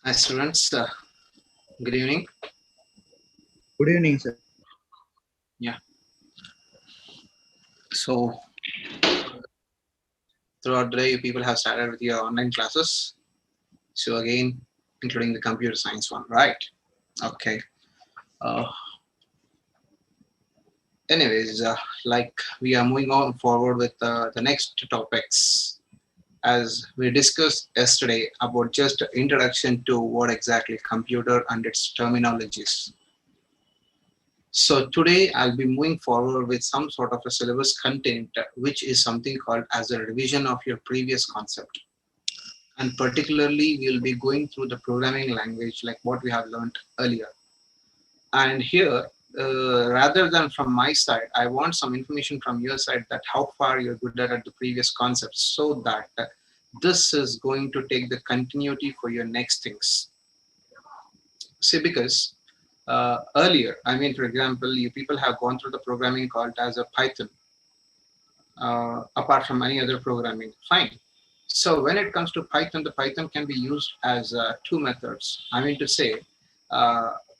Hi students, good evening. Good evening, sir. Yeah, so throughout the day, you people have started with your online classes. So again, including the computer science one, right? Okay. Uh, anyways, like we are moving on forward with the next topics as we discussed yesterday about just introduction to what exactly computer and its terminologies. So today I'll be moving forward with some sort of a syllabus content, which is something called as a revision of your previous concept. And particularly, we'll be going through the programming language like what we have learned earlier. And here, rather than from my side, I want some information from your side that how far you're good at the previous concepts so that this is going to take the continuity for your next things. See, because earlier, I mean, for example, you people have gone through the programming called as a Python, apart from any other programming. Fine. So when it comes to Python, the Python can be used as two methods. I mean to say,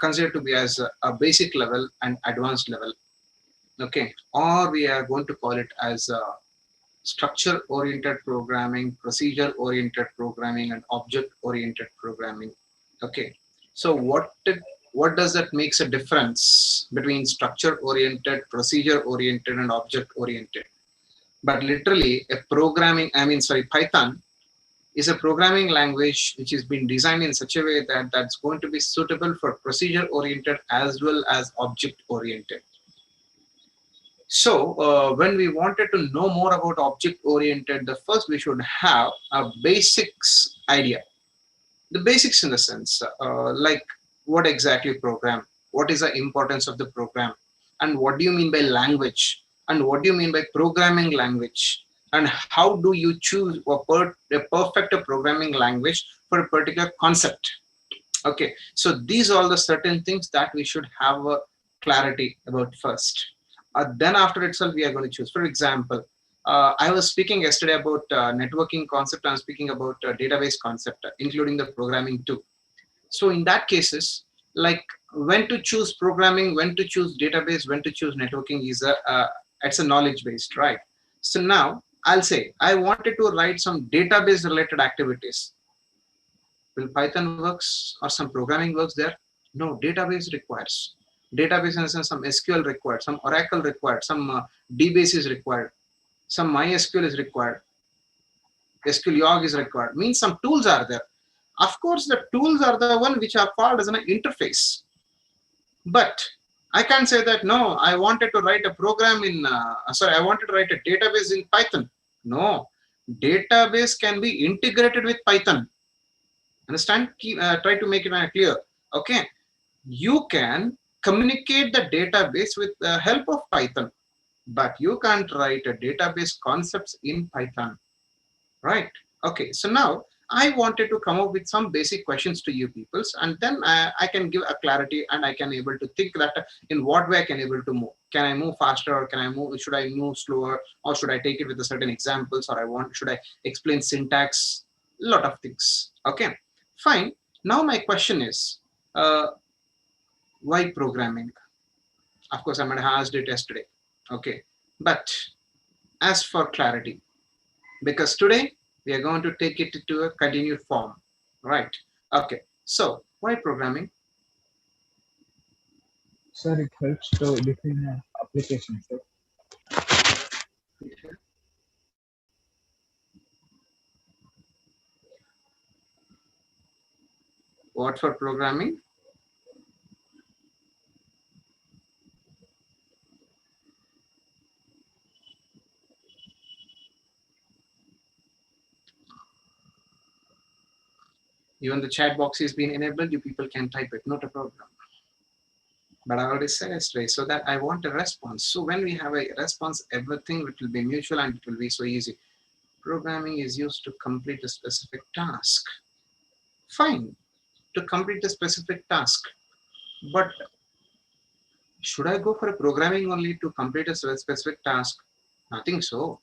considered to be as a basic level and advanced level. Okay, or we are going to call it as structure-oriented programming, procedure-oriented programming, and object-oriented programming. Okay, so what does that makes a difference between structure-oriented, procedure-oriented, and object-oriented? But literally, a programming, I mean, sorry, Python is a programming language which has been designed in such a way that that's going to be suitable for procedure oriented as well as object oriented. So when we wanted to know more about object oriented, the first we should have a basics idea. The basics in the sense like what exactly program, what is the importance of the program, and what do you mean by language, and what do you mean by programming language, and how do you choose a perfect programming language for a particular concept. Okay, so these are all the certain things that we should have a clarity about first. Then after itself, we are going to choose. For example, I was speaking yesterday about networking concept. I'm speaking about database concept, including the programming too. So in that cases, like when to choose programming, when to choose database, when to choose networking is it's a knowledge based, right? So now I'll say I wanted to write some database related activities. Will Python works or some programming works there? No, database requires. Database in the sense some SQL required, some Oracle required, some DBase is required, some MySQL is required, SQL Yog is required. Means some tools are there. Of course, the tools are the one which are called as an interface. But I can't say that no, I wanted to write a program in, sorry, I wanted to write a database in Python. No, database can be integrated with Python. Understand? Try to make it clear. Okay, you can communicate the database with the help of Python, but you can't write a database concepts in Python, right? Okay, so now I wanted to come up with some basic questions to you peoples, and then I can give a clarity and I can able to think that in what way I can able to move. Can I move faster or can I move? Should I move slower or should I take it with a certain examples or I want should I explain syntax? A lot of things. Okay, fine. Now my question is, uh, why programming? Of course, I might have asked it yesterday. Okay, but as for clarity, because today we are going to take it to a continued form, right? Okay, so why programming? Sir, it helps to define an application, sir. What for programming? Even the chat box is being enabled, you people can type it, not a problem. But I already said yesterday, so that I want a response. So when we have a response, everything it will be mutual and it will be so easy. Programming is used to complete a specific task. Fine, to complete a specific task. But should I go for a programming only to complete a specific task? Nothing so.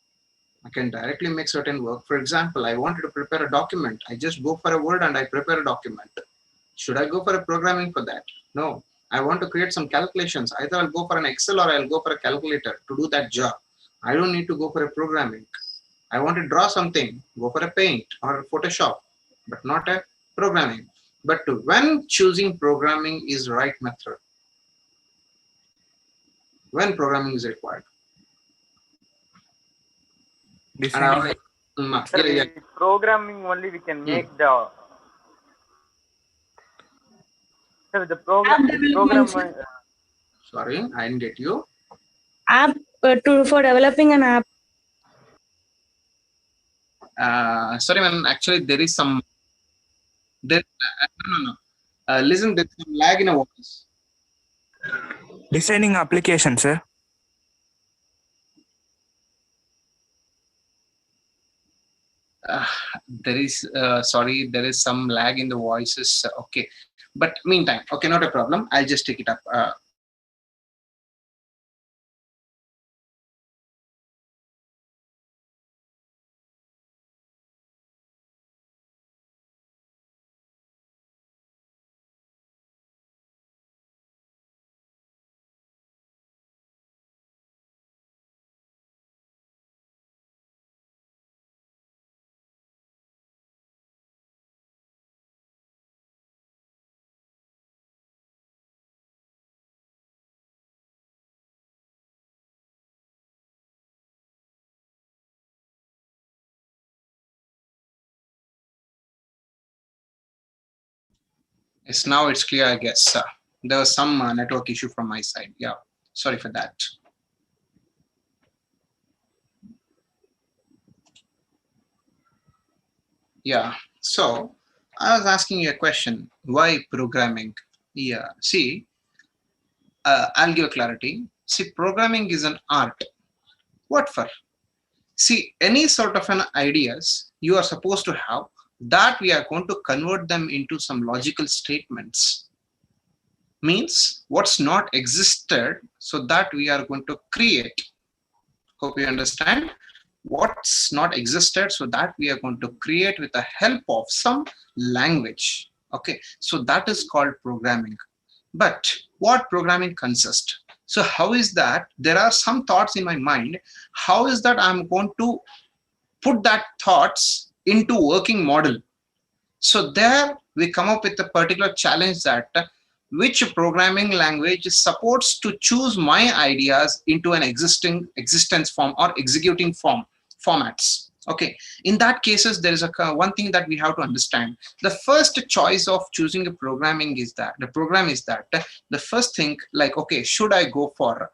I can directly make certain work. For example, I wanted to prepare a document. I just go for a Word and I prepare a document. Should I go for a programming for that? No. I want to create some calculations. Either I'll go for an Excel or I'll go for a calculator to do that job. I don't need to go for a programming. I want to draw something, go for a Paint or a Photoshop, but not a programming. But when choosing programming is right method, when programming is required. And I Designing. Sir, yeah. with programming only we can make the. Sir, the program. Sorry, I didn't get you. App for developing an app. Sorry, man. Actually, there is some. There, no. Listen, there's some lag in a voice. Designing application, sir. There is sorry, there is some lag in the voices. Okay, but meantime, okay, not a problem. I'll just take it up. Yes, now it's clear, I guess. There was some network issue from my side. Yeah, sorry for that. Yeah, so I was asking you a question. Why programming? Yeah, see, I'll give a clarity. See, programming is an art. What for? See, any sort of an ideas you are supposed to have, that we are going to convert them into some logical statements. Means what's not existed, so that we are going to create. Hope you understand. What's not existed, so that we are going to create with the help of some language. Okay, so that is called programming. But what programming consists? So how is that? There are some thoughts in my mind. How is that I'm going to put that thoughts into working model? So there we come up with a particular challenge that which programming language supports to choose my ideas into an existence form or executing formats. Okay, in that cases, there is a one thing that we have to understand. The first choice of choosing a programming is that the program is that the first thing, like, okay, should I go for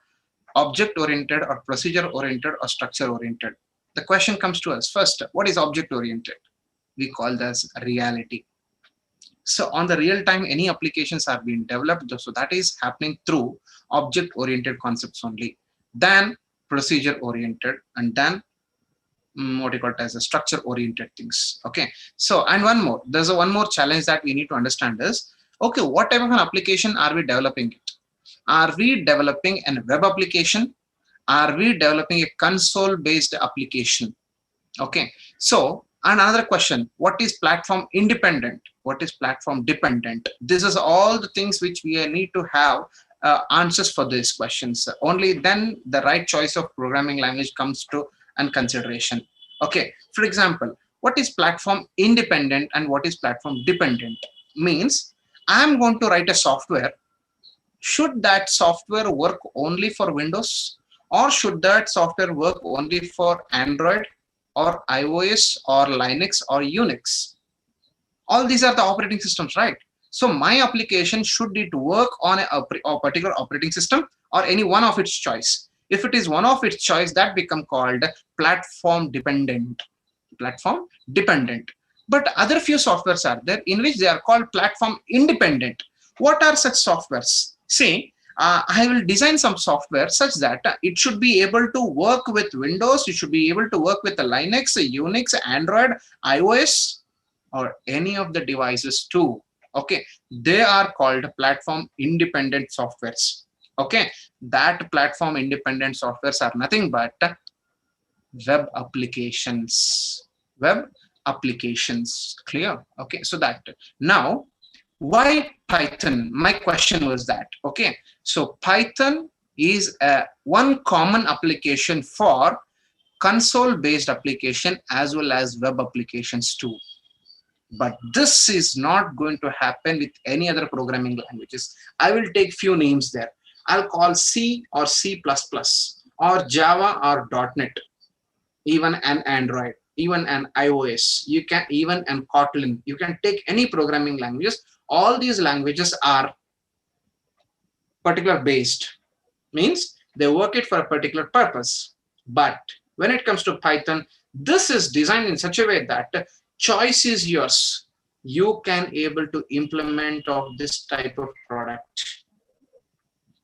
object oriented or procedure oriented or structure oriented? The question comes to us first. What is object oriented? We call this reality. So on the real time, any applications are being developed, so that is happening through object oriented concepts only, then procedure oriented, and then what you call it as a structure oriented things. Okay, so and one more, there's a one more challenge that we need to understand is, okay, what type of an application are we developing it? Are we developing a web application? Are we developing a console based application? Okay, so and another question, what is platform independent? What is platform dependent? This is all the things which we need to have answers for these questions. Only then the right choice of programming language comes to and consideration. Okay, for example, what is platform independent and what is platform dependent? Means I'm going to write a software. Should that software work only for Windows, or should that software work only for Android or iOS or Linux or Unix? All these are the operating systems, right? So my application, should it work on a particular operating system or any one of its choice? If it is one of its choice, that become called platform dependent. Platform dependent. But other few softwares are there in which they are called platform independent. What are such softwares? See, I will design some software such that it should be able to work with Windows, it should be able to work with the Linux, Unix, Android, iOS, or any of the devices too. Okay, they are called platform independent softwares. Okay, that platform independent softwares are nothing but web applications. Web applications. Clear? Okay, so that now, why Python? My question was that. Okay, so Python is one common application for console based application as well as web applications too. But this is not going to happen with any other programming languages. I will take few names there. I'll call C or C++ or Java or .NET, even an Android, even an iOS. You can even an Kotlin. You can take any programming languages. All these languages are particular based, means they work it for a particular purpose. But when it comes to Python, this is designed in such a way that choice is yours. You can able to implement of this type of product.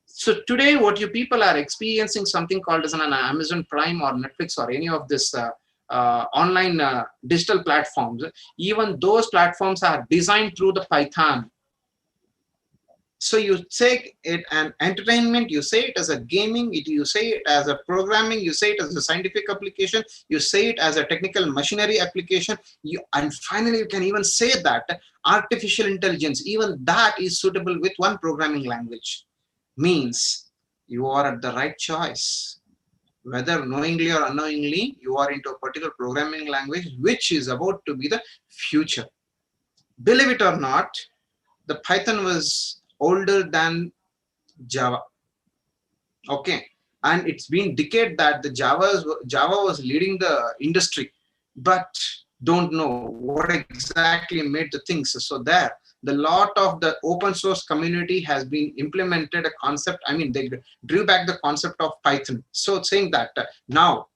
So today, what you people are experiencing something called as an Amazon Prime or Netflix or any of this online digital platforms. Even those platforms are designed through the Python. So you say it an entertainment, you say it as a gaming, you say it as a programming, you say it as a scientific application, you say it as a technical machinery application, and finally you can even say that artificial intelligence, even that is suitable with one programming language. Means you are at the right choice. Whether knowingly or unknowingly, you are into a particular programming language, which is about to be the future. Believe it or not, the Python was older than Java. Okay, and it's been decade that the Java was leading the industry, but don't know what exactly made the things. So there, the lot of the open source community has been implemented a concept. I mean, they drew back the concept of Python. So saying that now,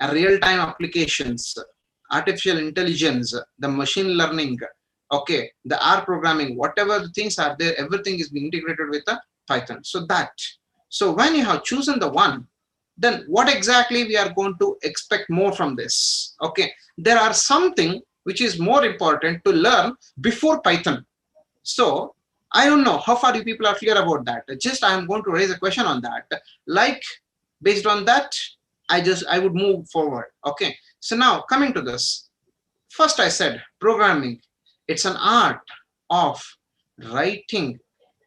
a real-time applications, artificial intelligence, the machine learning, okay, the R programming, whatever the things are there, everything is being integrated with the Python. So when you have chosen the one, then what exactly we are going to expect more from this? Okay, there are something which is more important to learn before Python. So I don't know how far you people are clear about that. Just I am going to raise a question on that. Like based on that, I would move forward. Okay, so now coming to this, first I said programming. It's an art of writing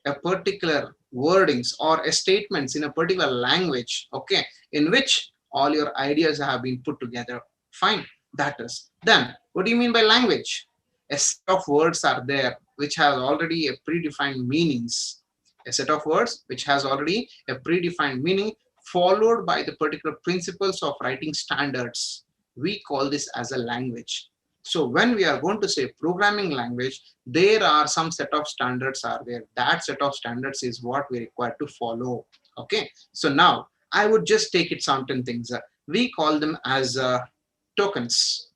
a particular wordings or a statements in a particular language, okay, in which all your ideas have been put together. Fine, that is. Then, what do you mean by language? A set of words are there which has already a predefined meanings. A set of words which has already a predefined meaning followed by the particular principles of writing standards. We call this as a language. So when we are going to say programming language, there are some set of standards are there. That set of standards is what we require to follow. Okay. So now I would just take it certain things. We call them as tokens.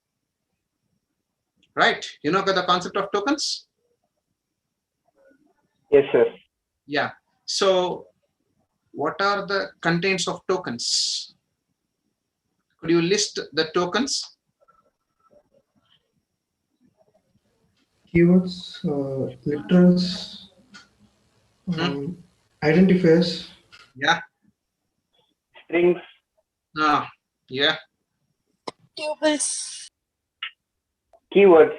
Right? You know the concept of tokens? Yes, sir. Yeah. So what are the contents of tokens? Could you list the tokens? Keywords, literals, identifiers. Yeah. Strings. Yeah. Tuples. Keywords.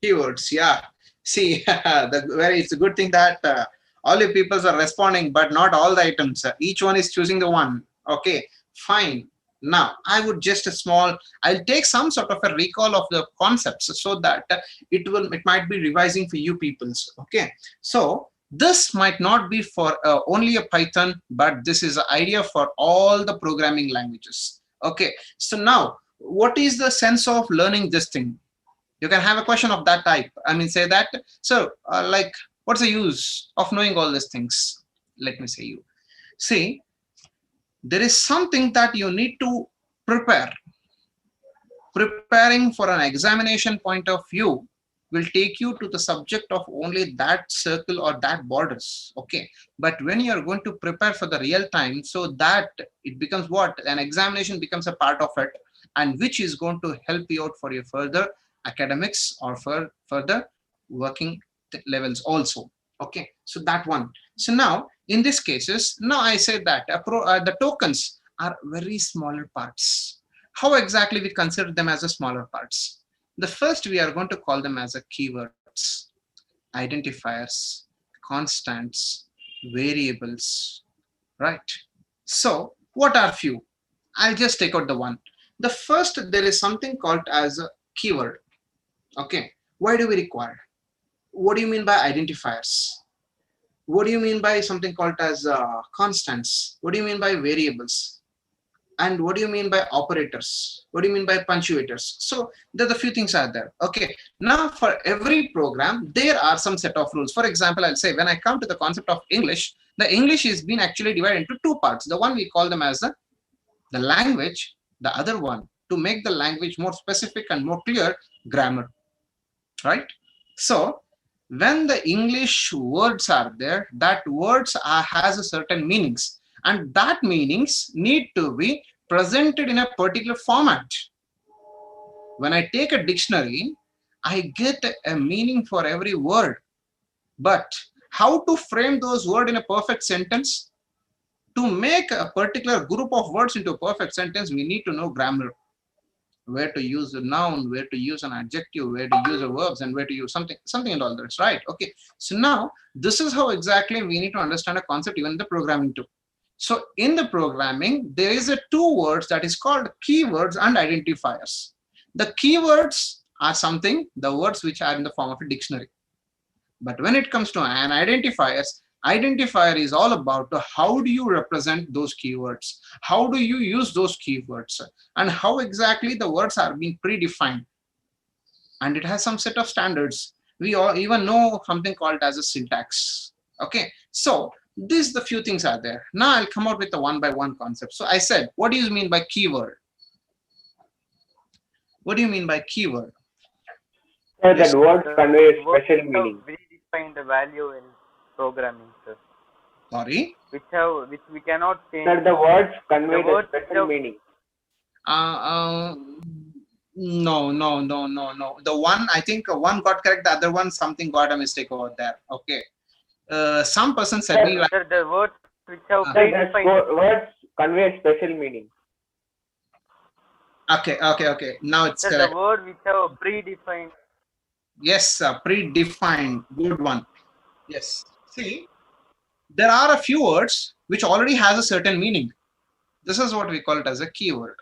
Keywords. Yeah. See, it's a good thing that all you people are responding, but not all the items. Each one is choosing the one. Okay, fine. Now, I would just I'll take some sort of a recall of the concepts so that it might be revising for you peoples. Okay, so this might not be for only a Python, but this is an idea for all the programming languages. Okay, so now, what is the sense of learning this thing? You can have a question of that type. I mean, say that. So, like, what's the use of knowing all these things? Let me say you. See, there is something that you need to prepare. Preparing for an examination point of view will take you to the subject of only that circle or that borders. Okay. But when you are going to prepare for the real time, so that it becomes what? An examination becomes a part of it, and which is going to help you out for your further academics or for further working levels also. Okay. So that one. So now, in these cases, now I say that the tokens are very smaller parts. How exactly we consider them as a smaller parts? The first we are going to call them as a keywords, identifiers, constants, variables, right? So what are few? I'll just take out the one. The first, there is something called as a keyword. Okay, why do we require? What do you mean by identifiers? What do you mean by something called as constants? What do you mean by variables? And what do you mean by operators? What do you mean by punctuators? So there are a few things are there. Okay, now for every program there are some set of rules. For example, I'll say when I come to the concept of English, the English is been actually divided into two parts. The one we call them as the language, the other one, to make the language more specific and more clear, grammar, right? So when the English words are there, that words has a certain meanings, and that meanings need to be presented in a particular format. When I take a dictionary, I get a meaning for every word, but how to frame those words in a perfect sentence? To make a particular group of words into a perfect sentence, we need to know grammar. Where to use a noun, where to use an adjective, where to use a verbs, and where to use something and all that, right? Okay, so now this is how exactly we need to understand a concept even in the programming too. So in the programming, there is a two words that is called keywords and identifiers. The keywords are something, the words which are in the form of a dictionary. But when it comes to an identifier is all about how do you represent those keywords, how do you use those keywords, and how exactly the words are being predefined. And it has some set of standards. We all even know something called as a syntax. Okay, so these the few things are there. Now I'll come out with the one by one concept. So I said, what do you mean by keyword? What do you mean by keyword? Sir, Yes. that word conveys Words special which have meaning. predefined the value in programming, sir. Sorry. Which we cannot change. Sir, the words convey The the words special have- meaning. No. The one, I think one got correct, the other one something got a mistake over there. Okay. Some person said me like, Sir, the words which have Sir, that predefined. words convey special meaning. okay. Now it's Sir, correct. the word which have predefined. Yes, predefined. Good one. Yes. See, there are a few words which already has a certain meaning. This is what we call it as a keyword.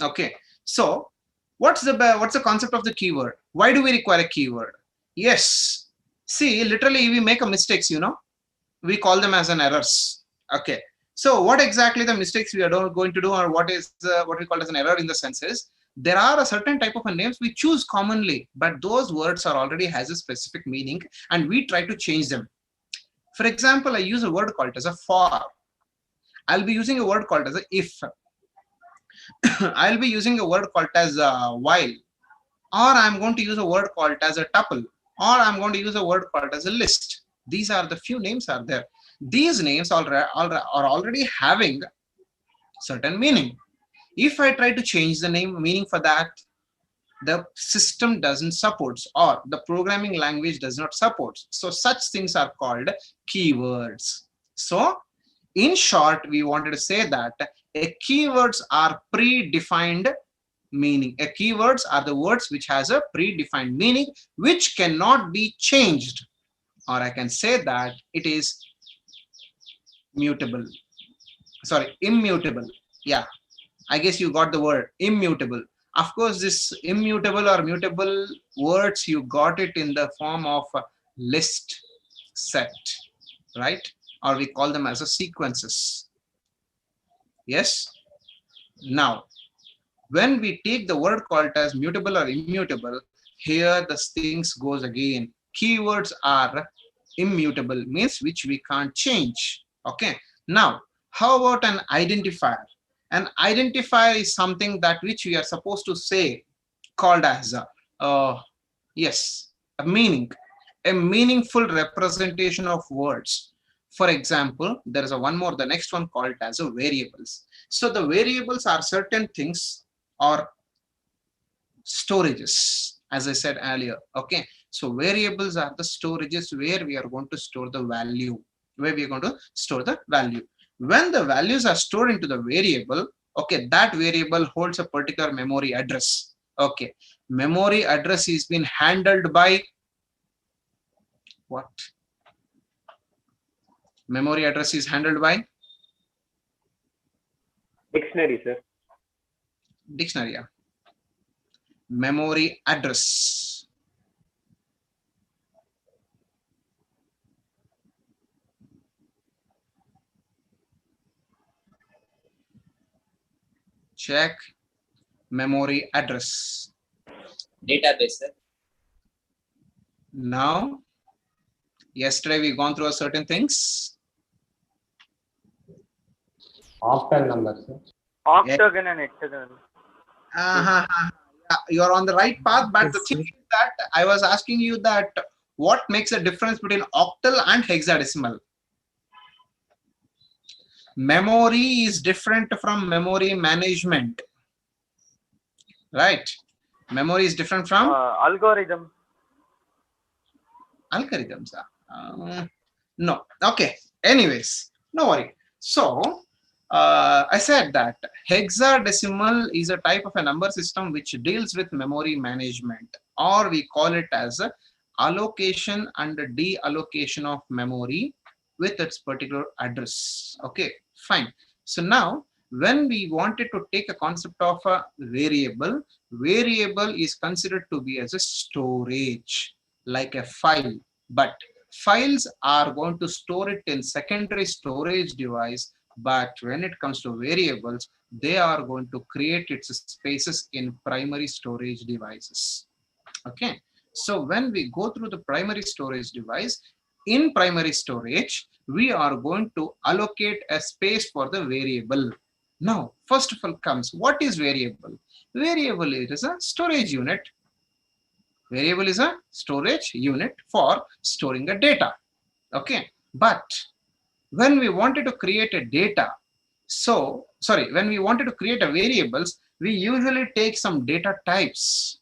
Okay. So what's the concept of the keyword? Why do we require a keyword? Yes. See, literally we make a mistakes, we call them as an errors. Okay. So what exactly the mistakes we are going to do, or what is what we call as an error in the sense is, there are a certain type of names we choose commonly, but those words are already has a specific meaning and we try to change them. For example, I use a word called as a for. I'll be using a word called as a if. I'll be using a word called as a while, or I'm going to use a word called as a tuple, or I'm going to use a word called as a list. These are the few names are there. These names are already having certain meaning. If I try to change the meaning for that, the system doesn't support, or the programming language does not support. So such things are called keywords. So in short, we wanted to say that keywords are predefined meaning. Keywords are the words which has a predefined meaning which cannot be changed, or I can say that it is immutable. Yeah, I guess you got the word immutable. Of course, this immutable or mutable words, you got it in the form of a list set, right? Or we call them as a sequences. Yes. Now, when we take the word called as mutable or immutable, here the things goes again. Keywords are immutable, means which we can't change. Okay. Now, how about an identifier? An identifier is something that which we are supposed to say, called as a meaning, a meaningful representation of words. For example, there is the next one called as a variables. So the variables are certain things or storages, as I said earlier. Okay, so variables are the storages where we are going to store the value, When the values are stored into the variable, Okay, that variable holds a particular memory address. Okay, memory address is being handled by what? Memory address is handled by Dictionary, sir. dictionary. Yeah. Memory address. Check memory address. Database, sir. Now, yesterday we gone through certain things. Octal number, sir. Octagon and hexagon. Yeah, you're on the right path, but the thing is that I was asking you that what makes a difference between octal and hexadecimal? Memory is different from memory management, right? Memory is different from Algorithm. algorithms. No, okay. Anyways, no worry. So I said that hexadecimal is a type of a number system which deals with memory management, or we call it as a allocation and deallocation of memory with its particular address. Okay, fine. So now when we wanted to take a concept of a variable, variable is considered to be as a storage, like a file, but files are going to store it in secondary storage device. But when it comes to variables, they are going to create its spaces in primary storage devices. Okay, so when we go through the primary storage device, in primary storage, we are going to allocate a space for the variable. Now, first of all comes, what is variable? Variable is a storage unit. Variable is a storage unit for storing the data. Okay, but when we wanted to create a data, when we wanted to create a variables, we usually take some data types.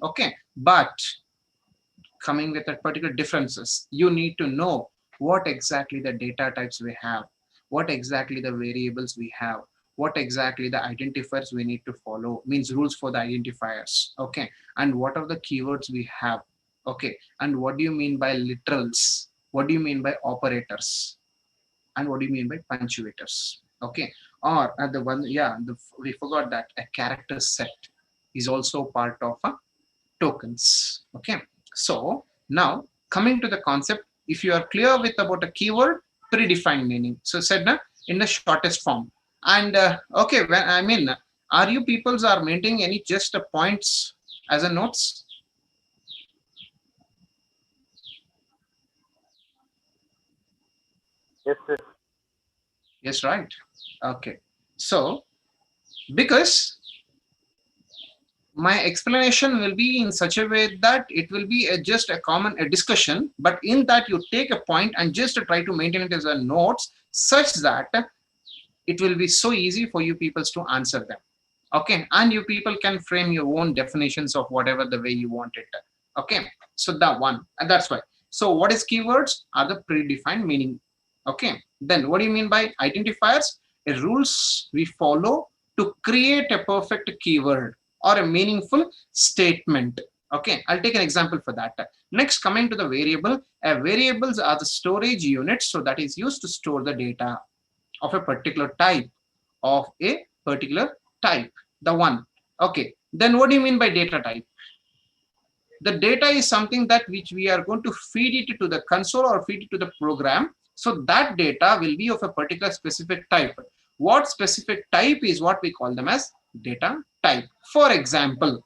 Okay, but coming with that particular differences, you need to know what exactly the data types we have, what exactly the variables we have, what exactly the identifiers we need to follow, means rules for the identifiers. Okay, and what are the keywords we have. Okay, and what do you mean by literals? What do you mean by operators? And what do you mean by punctuators? Okay, or the one, we forgot that a character set is also part of a tokens. Okay, so now coming to the concept, if you are clear with about a keyword, predefined meaning. So said in the shortest form. And okay, when I mean, are you peoples are maintaining any just points as a notes? Yes, sir. Yes, right. Okay, so because my explanation will be in such a way that it will be just a common discussion, but in that you take a point and just try to maintain it as a notes, such that it will be so easy for you people to answer them. Okay, and you people can frame your own definitions of whatever the way you want it. Okay, so that one, and that's why. So what is keywords? Are the predefined meaning. Okay, then what do you mean by identifiers? Rules we follow to create a perfect keyword or a meaningful statement. Okay, I'll take an example for that. Next, coming to the variable, variables are the storage units, so that is used to store the data of a particular type, the one. Okay, then what do you mean by data type? The data is something that which we are going to feed it to the console or feed it to the program. So that data will be of a particular specific type. What specific type is what we call them as data type. For example,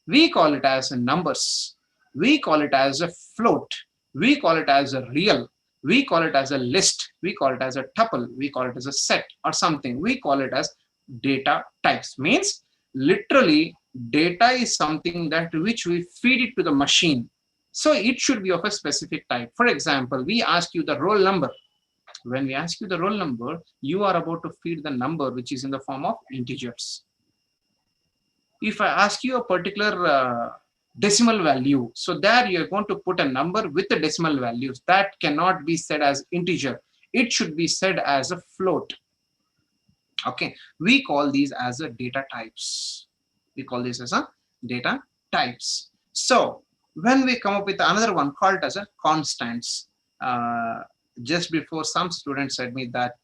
we call it as numbers, we call it as a float, we call it as a real, we call it as a list, we call it as a tuple, we call it as a set or something. We call it as data types. Means literally data is something that which we feed it to the machine. So it should be of a specific type. For example, we ask you the roll number. When we ask you the roll number, you are about to feed the number which is in the form of integers. If I ask you a particular decimal value, so there you are going to put a number with the decimal values. That cannot be said as integer. It should be said as a float. Okay, we call these as a data types. We call this as a data types. So when we come up with another one called as a constants, just before some students said me that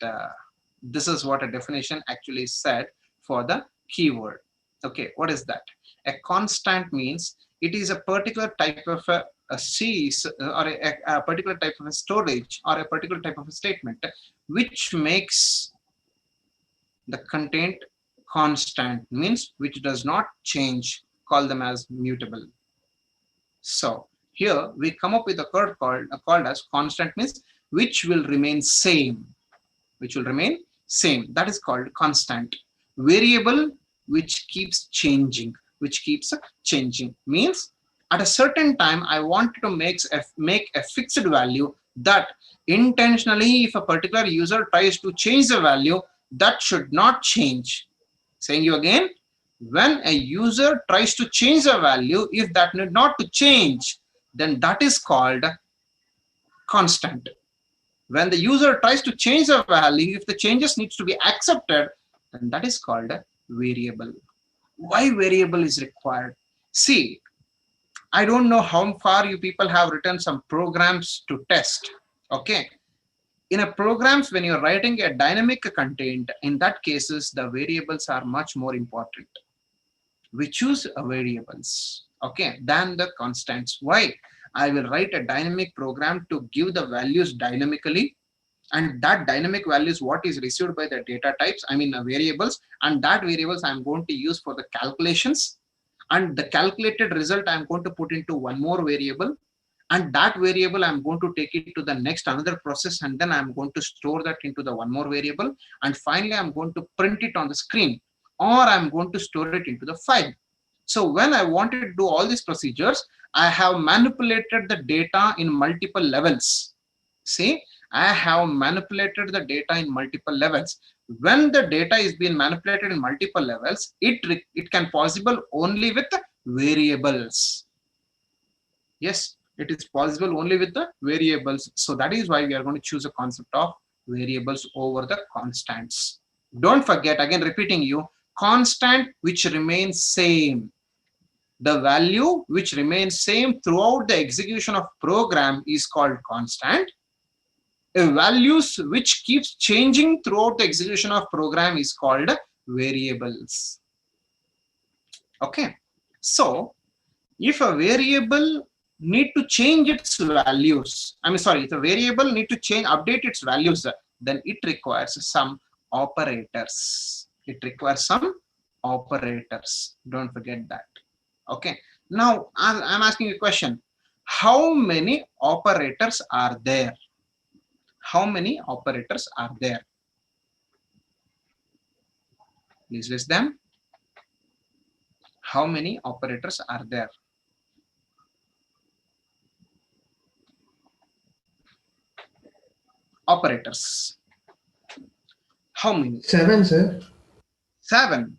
this is what a definition actually said for the keyword. Okay, what is that? A constant means it is a particular type of a series or a particular type of a storage or a particular type of a statement which makes the content constant, means which does not change, call them as mutable. So here we come up with a word called as constant, means which will remain same, which will remain same, that is called constant. Variable which keeps changing, means at a certain time I want to make a fixed value that intentionally if a particular user tries to change the value, that should not change. Saying you again, when a user tries to change the value, if that need not to change, then that is called constant. When the user tries to change the value, if the changes needs to be accepted, then that is called a variable. Why variable is required? See, I don't know how far you people have written some programs to test. Okay, in a programs, when you're writing a dynamic content, in that cases the variables are much more important. We choose variables, okay, than the constants. Why? I will write a dynamic program to give the values dynamically, and that dynamic value is what is received by the data types, I mean variables, and that variables I'm going to use for the calculations, and the calculated result I'm going to put into one more variable, and that variable I'm going to take it to the next another process, and then I'm going to store that into the one more variable, and finally I'm going to print it on the screen, or I'm going to store it into the file. So when I wanted to do all these procedures, I have manipulated the data in multiple levels. See, I have manipulated the data in multiple levels. When the data is being manipulated in multiple levels, it can possible only with variables. Yes, it is possible only with the variables. So that is why we are going to choose a concept of variables over the constants. Don't forget, again repeating you, constant which remains same. The value which remains same throughout the execution of program is called constant. A values which keeps changing throughout the execution of program is called variables. Okay, so if a variable need to change its values, if a variable need to update its values, then it requires some operators. It requires some operators. Don't forget that. Okay, now I'm asking you a question. How many operators are there? How many operators are there? Please list them. How many operators are there? Operators. How many? 7, sir. 7.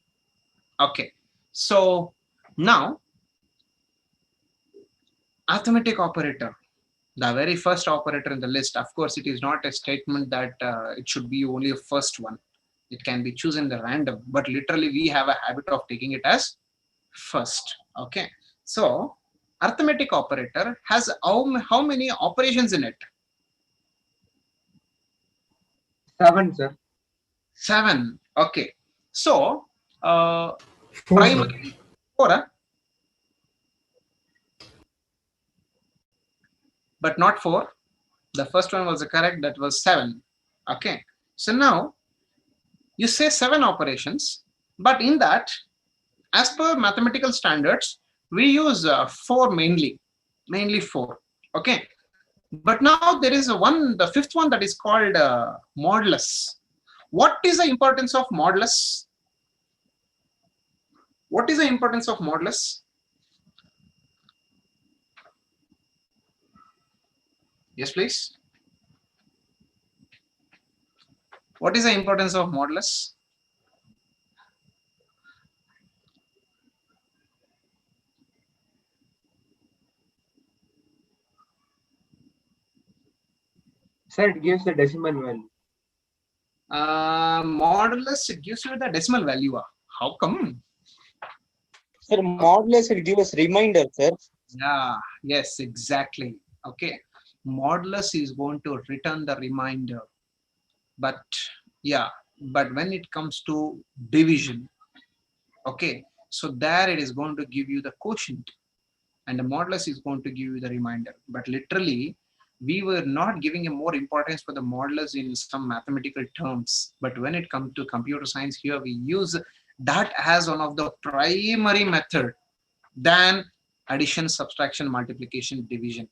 Okay. So now arithmetic operator, the very first operator in the list. Of course, it is not a statement that it should be only the first one. It can be chosen the random, but literally we have a habit of taking it as first. Okay. So arithmetic operator has how many operations in it? 7, sir. 7. Okay. So 4, primary 4, but not 4. The first one was correct. That was 7. Okay. So now you say 7 operations, but in that, as per mathematical standards, we use 4 mainly 4. Okay. But now there is the fifth one that is called modulus. What is the importance of modulus? What is the importance of modulus? Yes, please. What is the importance of modulus? Sir, it gives the decimal value. Modulus, it gives you the decimal value. How come? Sir, modulus will give us reminder, sir. Yeah, yes, exactly. Okay. Modulus is going to return the reminder. But yeah, but when it comes to division, okay, so there it is going to give you the quotient and the modulus is going to give you the reminder. But literally, we were not giving a more importance for the modulus in some mathematical terms. But when it comes to computer science, here we use that as one of the primary method than addition, subtraction, multiplication, division.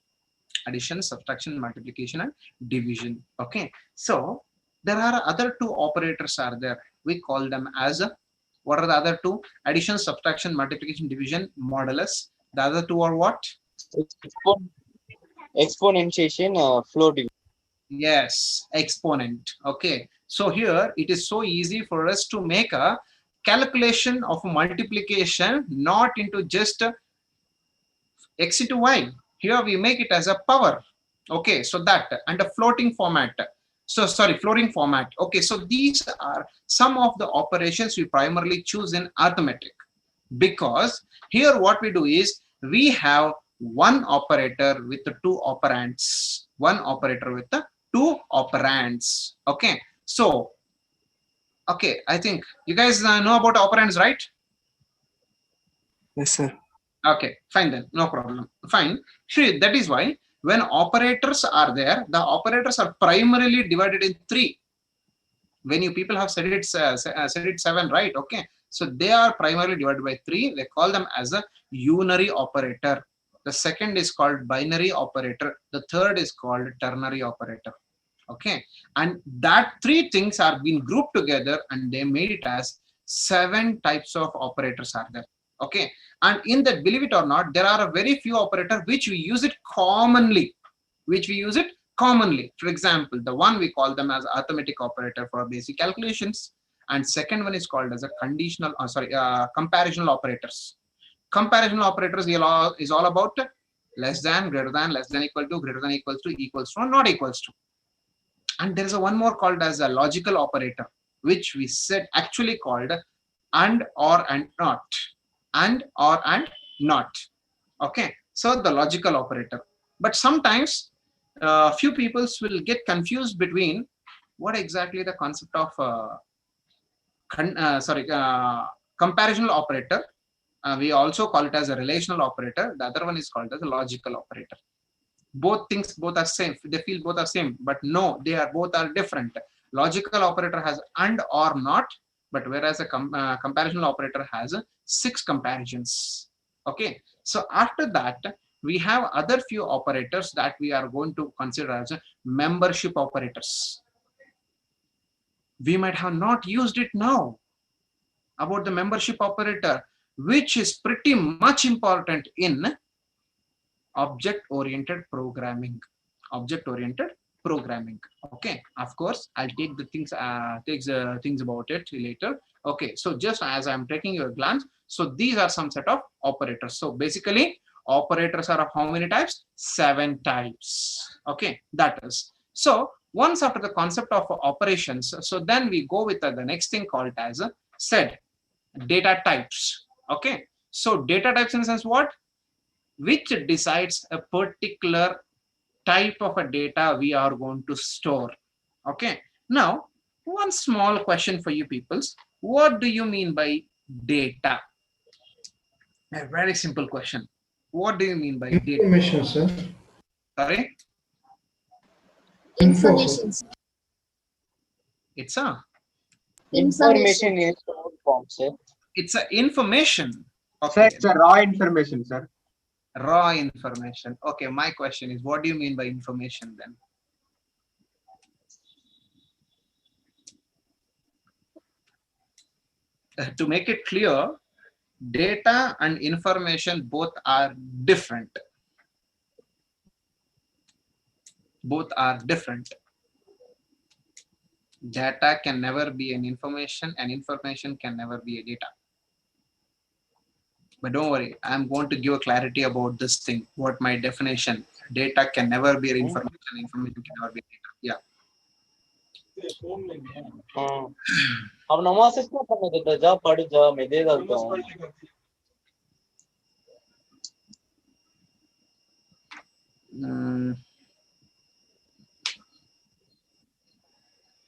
Addition, subtraction, multiplication, and division. Okay, so there are other two operators are there. We call them as what are the other two? Addition, subtraction, multiplication, division, modulus. The other two are what? Exponentiation, floating. Yes, exponent. Okay, so here it is so easy for us to make a calculation of multiplication not into just x into y. Here we make it as a power. Okay, so that and a floating format. So sorry, floating format. Okay, so these are some of the operations we primarily choose in arithmetic, because here what we do is we have one operator with the two operands. One operator with the two operands. Okay, so okay, I think you guys know about operands, right? Yes, sir. Okay, fine then, no problem. Fine. See, that is why when operators are there, the operators are primarily divided in three. When you people have said it 7, right? Okay, so they are primarily divided by 3. They call them as a unary operator. The second is called binary operator. The third is called ternary operator. Okay, and that 3 things are being grouped together and they made it as 7 types of operators are there. Okay, and in that, believe it or not, there are a very few operators which we use it commonly. For example, the one we call them as arithmetic operator for basic calculations, and second one is called as a comparational operators. Comparational operators is all about less than, greater than, less than equal to, greater than equals to, equals to, not equals to. And there is a one more called as a logical operator, which we said actually called and, or, and not. And, or, and not. Okay, so the logical operator. But sometimes few people will get confused between what exactly the concept of comparational operator. We also call it as a relational operator. The other one is called as a logical operator. Both are same. They feel both are same, but no, both are different. Logical operator has and or not, but whereas a comparational operator has 6 comparisons. Okay, so after that we have other few operators that we are going to consider as membership operators. We might have not used it now about the membership operator, which is pretty much important in object-oriented programming. Okay, of course I'll take the things things about it later. Okay, so just as I'm taking your glance, so these are some set of operators. So basically operators are of how many types? 7 types. Okay, that is. So once after the concept of operations, so then we go with the next thing called as said data types. Okay, so data types in the sense what? Which decides a particular type of a data we are going to store. Okay, now one small question for you peoples. What do you mean by data? A very simple question. What do you mean by data? Information, sir. Sorry? Information. It's a Information in short form, sir. it's a information. Sir, Okay, it's a raw information, sir. raw information. Okay, my question is, what do you mean by information then? To make it clear, data and information both are different. Both are different. Data can never be an information, and information can never be a data. But don't worry, I'm going to give a clarity about this thing. What my definition? Data can never be information. Information can never be data. Yeah. अब नमाज से क्या करना देता जा पढ़ जा मैं दे देता हूँ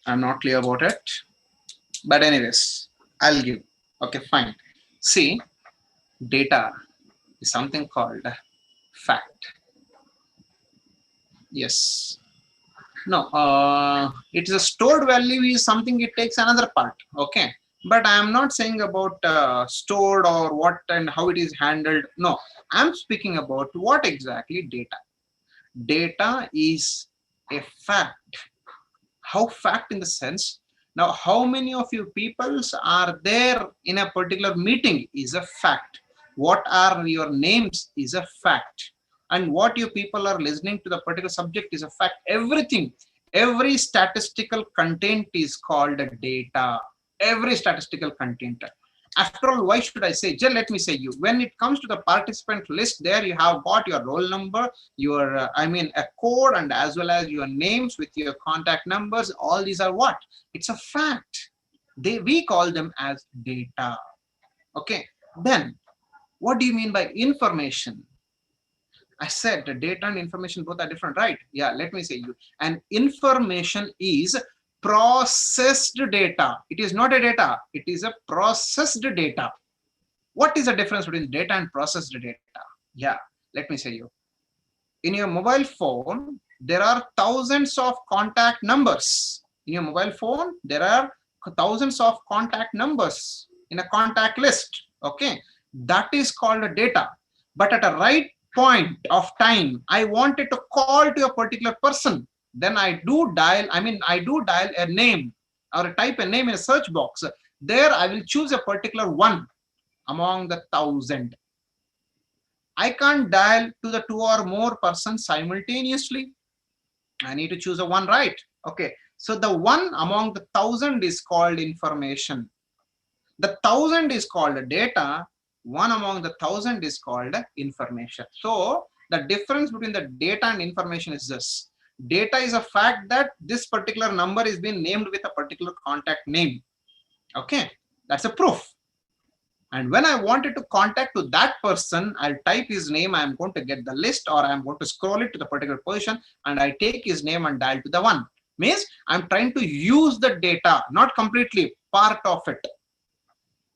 I'm not clear about it, but anyways, I'll give. Okay, fine. See, data is something called fact. Yes. No, it is a stored value is something it takes another part. Okay, but I am not saying about stored or what and how it is handled. No, I am speaking about what exactly data. Data is a fact. How fact in the sense, now how many of you peoples are there in a particular meeting is a fact. What are your names is a fact, and what you people are listening to the particular subject is a fact. Everything, every statistical content is called data. Every statistical content. After all, why should I say? Just let me say you, when it comes to the participant list, there you have got your roll number, your a code, and as well as your names with your contact numbers. All these are what? It's a fact. We call them as data. Okay, then what do you mean by information? I said the data and information both are different, right? Yeah, let me say you. And information is processed data. It is not a data, it is a processed data. What is the difference between data and processed data? Yeah, let me say you. In your mobile phone, there are thousands of contact numbers. In your mobile phone, there are thousands of contact numbers in a contact list. Okay, that is called a data. But at a right point of time, I wanted to call to a particular person, then I do dial a name or type a name in a search box. There I will choose a particular one among the 1,000. I can't dial to the 2 or more persons simultaneously. I need to choose a one, right? Okay, so the one among the 1,000 is called information. The 1,000 is called data. One among the 1,000 is called information. So the difference between the data and information is this. Data is a fact that this particular number is being named with a particular contact name. Okay, that's a proof. And when I wanted to contact to that person, I'll type his name, I'm going to get the list, or I'm going to scroll it to the particular position, and I take his name and dial to the one. Means I'm trying to use the data, not completely, part of it.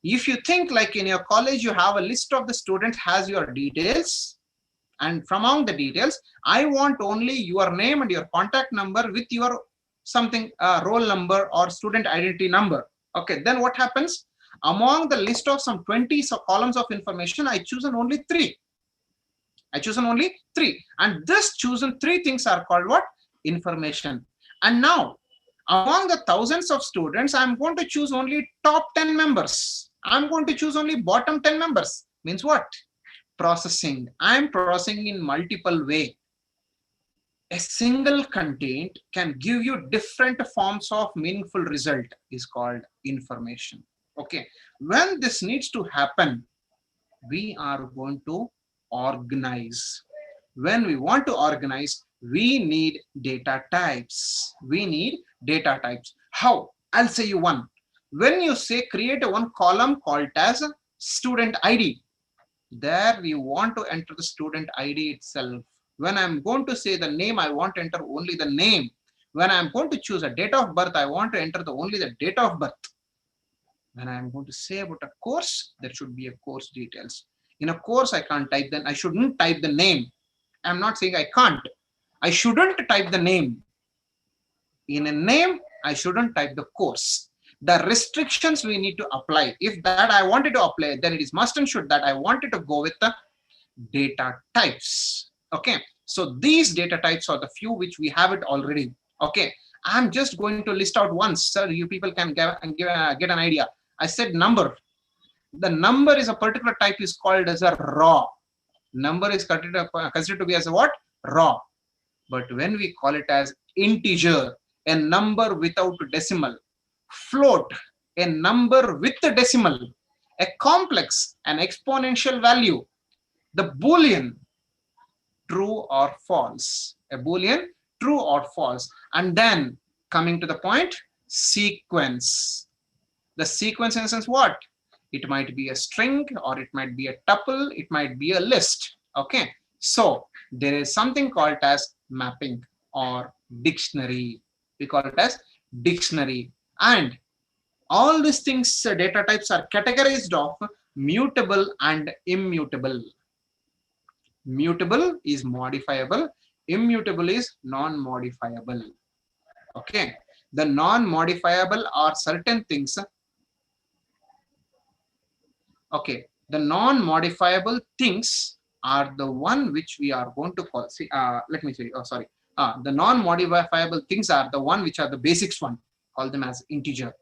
If you think like in your college, you have a list of the students has your details, and from among the details, I want only your name and your contact number with your something roll number or student identity number. Okay, then what happens? Among the list of some 20 columns of information, I chosen only 3. And this chosen 3 things are called what? Information. And now among the thousands of students, I'm going to choose only top 10 members. I'm going to choose only bottom 10 members. Means what? Processing. I'm processing in multiple way. A single content can give you different forms of meaningful result is called information. Okay, when this needs to happen, we are going to organize. When we want to organize, we need data types. How? I'll say you one. When you say create a one column called as student ID, there we want to enter the student ID itself. When I'm going to say the name, I want to enter only the name. When I'm going to choose a date of birth, I want to enter only the date of birth. When I'm going to say about a course, there should be a course details. In a course, I can't type I shouldn't type the name. I'm not saying I can't. I shouldn't type the name. In a name, I shouldn't type the course. The restrictions we need to apply. If that I wanted to apply, then it is must and should that I wanted to go with the data types. Okay, so these data types are the few which we have it already. Okay, I'm just going to list out once, so you people can get an idea. I said number. The number is a particular type is called as a raw. Number is considered to be as a what? Raw. But when we call it as integer, a number without decimal, float, a number with a decimal, a complex, an exponential value, the Boolean, true or false, a Boolean, true or false, and then Coming to the point, sequence. The sequence in the sense what? It might be a string, or it might be a tuple, it might be a list. Okay, so there is something called as mapping or dictionary. We call it as dictionary. And all these things, data types are categorized of mutable and immutable. Mutable is modifiable, immutable is non-modifiable. Okay, the non-modifiable are certain things. Okay, the non-modifiable things are the one which we are going to call. See, let me say. Oh, sorry. The non-modifiable things are the one which are the basics one. Call them as integer,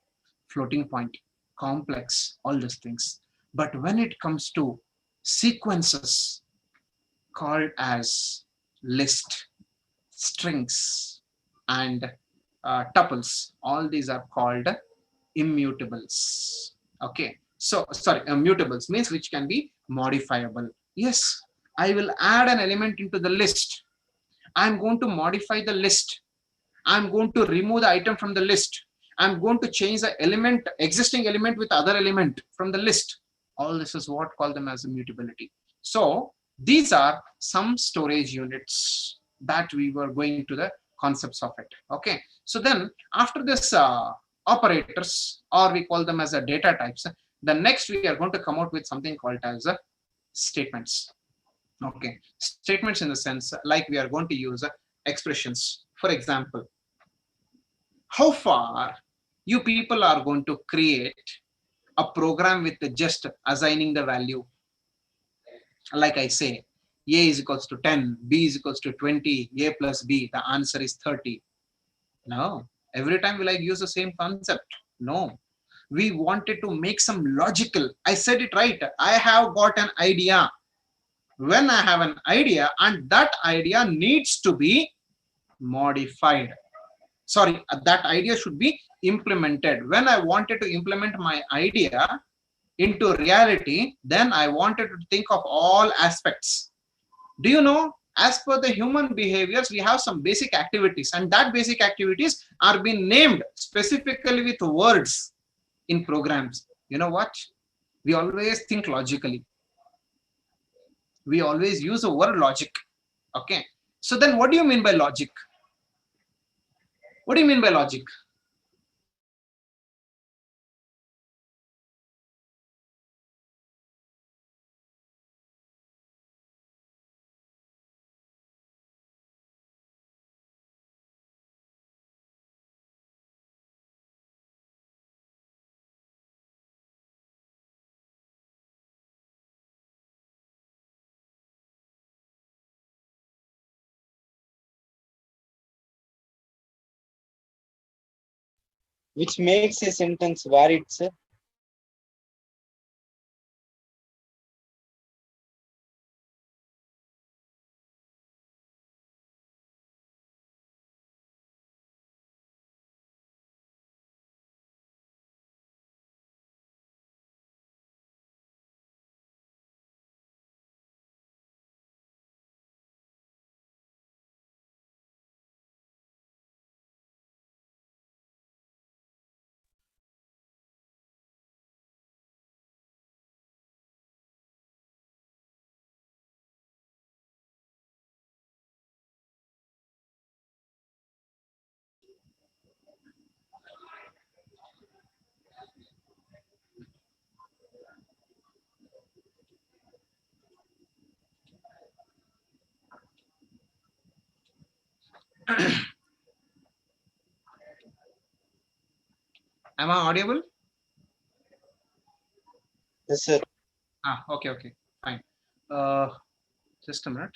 floating point, complex, all these things. But when it comes to sequences, called as list, strings, and tuples, all these are called immutables. Okay, so sorry, mutables means which can be modifiable. Yes, I will add an element into the list. I'm going to modify the list. I'm going to remove the item from the list. I'm going to change the element, existing element with other element from the list. All this is what call them as immutability. So these are some storage units that we were going to the concepts of it. Okay, so then after this operators, or we call them as a data types, the next we are going to come out with something called as statements. Okay, statements in the sense like we are going to use expressions. For example, how far you people are going to create a program with just assigning the value. Like I say, a is equals to 10, b is equals to 20, a plus b, the answer is 30. No, every time will I use the same concept? No, we wanted to make some logical. I said it right. I have got an idea. When I have an idea, and that idea needs to be modified. Sorry, that idea should be implemented. When I wanted to implement my idea into reality, then I wanted to think of all aspects. Do you know, as per the human behaviors, we have some basic activities, and that basic activities are being named specifically with words in programs. You know what? We always think logically. We always use the word logic. Okay. So then what do you mean by logic? What do you mean by logic? Which makes a sentence valid, sir. Am I audible? Yes, sir. Okay, okay, fine. Just a minute.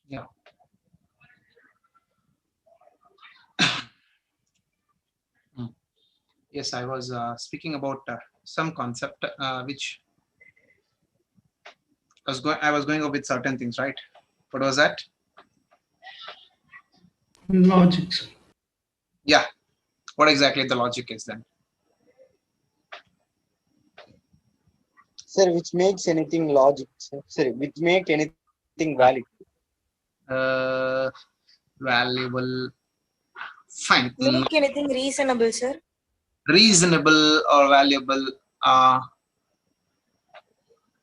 Yeah. Yes, I was speaking about some concept which I was going over with certain things, right? What was that? Logics. Yeah. What exactly the logic is then? Sir, which makes anything logic, sir. Sorry, which make anything valid. Valuable. Fine. Make anything reasonable, sir. Reasonable or valuable.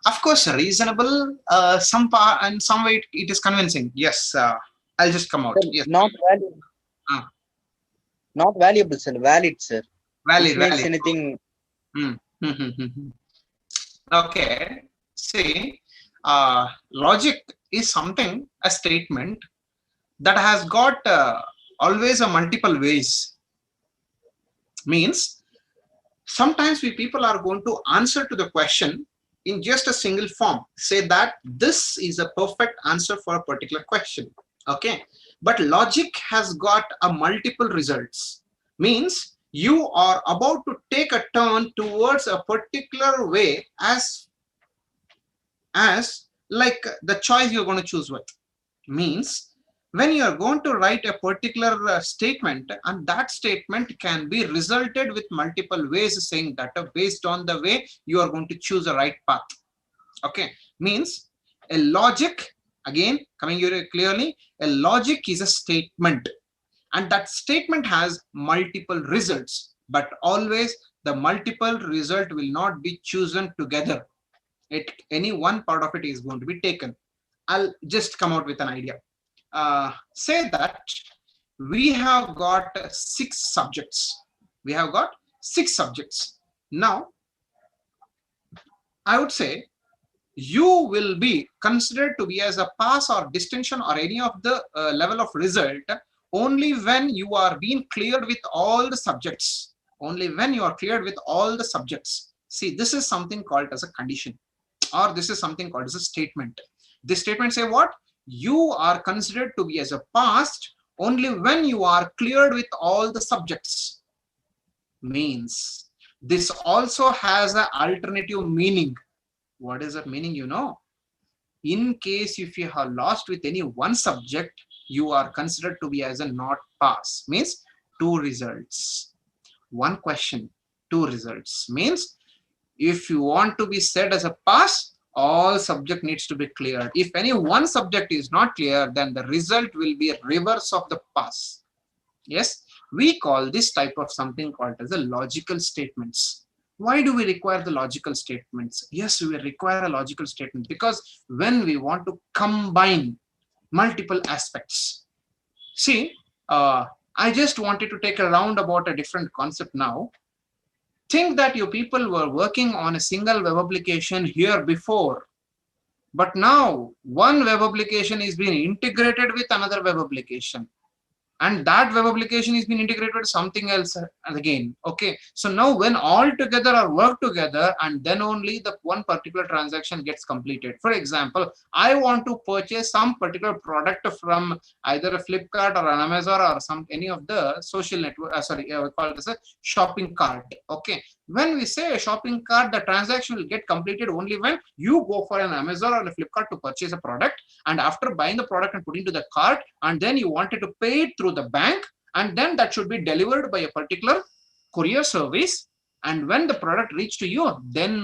Of course, reasonable. Some part and some way it is convincing. Yes. I'll just come out. Sir, Yes. not valuable. Not valuable, sir. Valid, sir. Valid. Which makes Valid. anything. Okay. See, logic is something, a statement that has got always a multiple ways. Means sometimes we people are going to answer to the question in just a single form. Say that this is a perfect answer for a particular question. Okay. But logic has got a multiple results. Means you are about to take a turn towards a particular way as like the choice you're going to choose with. Means when you are going to write a particular statement, and that statement can be resulted with multiple ways, saying that based on the way you are going to choose the right path. Okay. Means a logic, again coming here clearly, a logic is a statement, and that statement has multiple results, but always the multiple result will not be chosen together. Any one part of it is going to be taken. I'll just come out with an idea. Say that we have got 6 subjects. We have got 6 subjects. Now, I would say you will be considered to be as a pass or distinction or any of the level of result only when you are being cleared with all the subjects. Only when you are cleared with all the subjects. See, this is something called as a condition, or this is something called as a statement. This statement say what? You are considered to be as a passed only when you are cleared with all the subjects. Means this also has an alternative meaning. What is that meaning? You know, in case if you have lost with any one subject, you are considered to be as a not pass. Means 2 results. One question, 2 results. Means if you want to be said as a pass, all subject needs to be cleared. If any one subject is not clear, then the result will be a reverse of the pass. Yes, we call this type of something called as a logical statements. Why do we require the logical statements? Yes, we require a logical statement because when we want to combine multiple aspects. See, I just wanted to take a round about a different concept now. Think that you people were working on a single web application here before, but now one web application is being integrated with another web application, and that web application is being integrated with something else again. Okay, so now when all together are work together, and then only the one particular transaction gets completed. For example, I want to purchase some particular product from either a Flipkart or an Amazon or any of the social network, we call it as a shopping cart. Okay, when we say a shopping cart, the transaction will get completed only when you go for an Amazon or a Flipkart to purchase a product, and after buying the product and putting to the cart, and then you wanted to pay it through the bank, and then that should be delivered by a particular courier service, and when the product reached to you, then